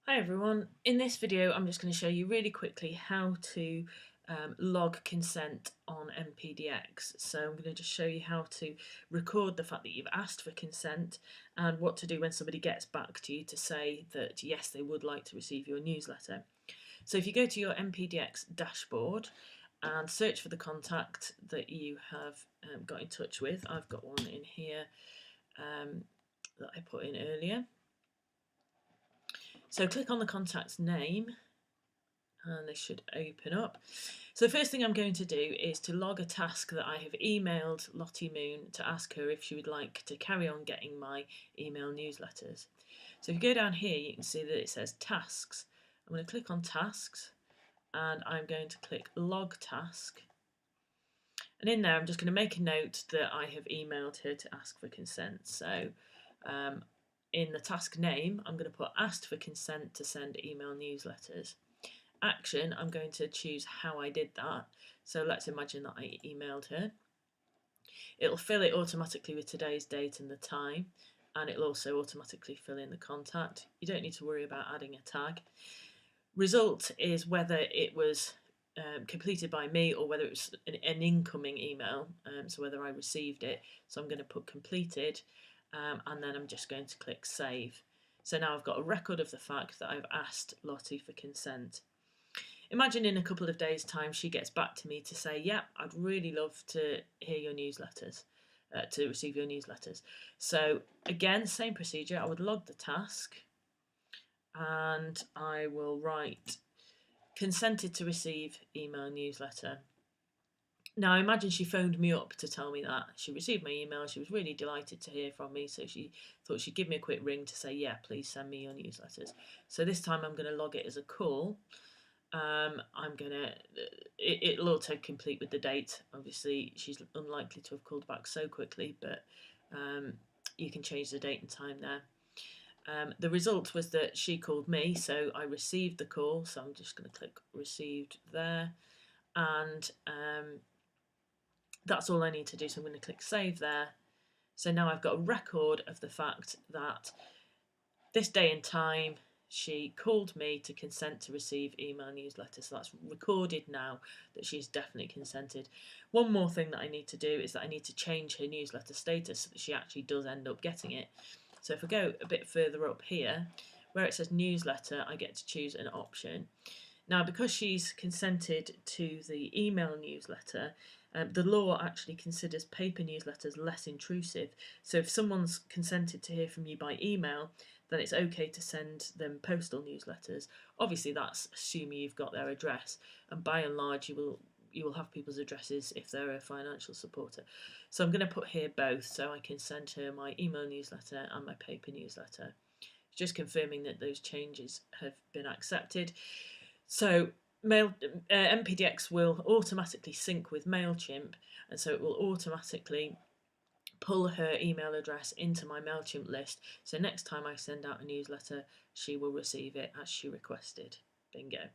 Hi everyone, in this video I'm just going to show you really quickly how to log consent on MPDX. So I'm going to just show you how to record the fact that you've asked for consent and what to do when somebody gets back to you to say that yes, they would like to receive your newsletter. So if you go to your MPDX dashboard and search for the contact that you have got in touch with, I've got one in here that I put in earlier. So click on the contact's name and this should open up. So the first thing I'm going to do is to log a task that I have emailed Lottie Moon to ask her if she would like to carry on getting my email newsletters. So if you go down here, you can see that it says tasks. I'm going to click on tasks and I'm going to click log task. And in there, I'm just going to make a note that I have emailed her to ask for consent. So in the task name, I'm going to put asked for consent to send email newsletters. Action, I'm going to choose how I did that. So let's imagine that I emailed her. It'll fill it automatically with today's date and the time, and it'll also automatically fill in the contact. You don't need to worry about adding a tag. Result is whether it was completed by me or whether it was an incoming email, so whether I received it. So I'm going to put completed, and then I'm just going to click save. So now I've got a record of the fact that I've asked Lottie for consent. Imagine in a couple of days' time she gets back to me to say, yeah, I'd really love to hear your newsletters, to receive your newsletters. So again, same procedure, I would log the task and I will write consented to receive email newsletter. Now, I imagine she phoned me up to tell me that. She received my email, she was really delighted to hear from me, so she thought she'd give me a quick ring to say, yeah, please send me your newsletters. So this time I'm going to log it as a call. I'm gonna, it'll auto-complete with the date. Obviously, she's unlikely to have called back so quickly, but you can change the date and time there. The result was that she called me, so I received the call, so I'm just going to click received there, and that's all I need to do, so I'm going to click save there. So now I've got a record of the fact that this day and time she called me to consent to receive email newsletters. So that's recorded now that she's definitely consented. One more thing that I need to do is that I need to change her newsletter status so that she actually does end up getting it. So if I go a bit further up here, where it says newsletter, I get to choose an option. Now, because she's consented to the email newsletter, the law actually considers paper newsletters less intrusive. So if someone's consented to hear from you by email, then it's okay to send them postal newsletters. Obviously, that's assuming you've got their address, and by and large, you will have people's addresses if they're a financial supporter. So I'm going to put here both, so I can send her my email newsletter and my paper newsletter. Just confirming that those changes have been accepted. So MPDX will automatically sync with MailChimp, and so it will automatically pull her email address into my MailChimp list. So next time I send out a newsletter, she will receive it as she requested. Bingo.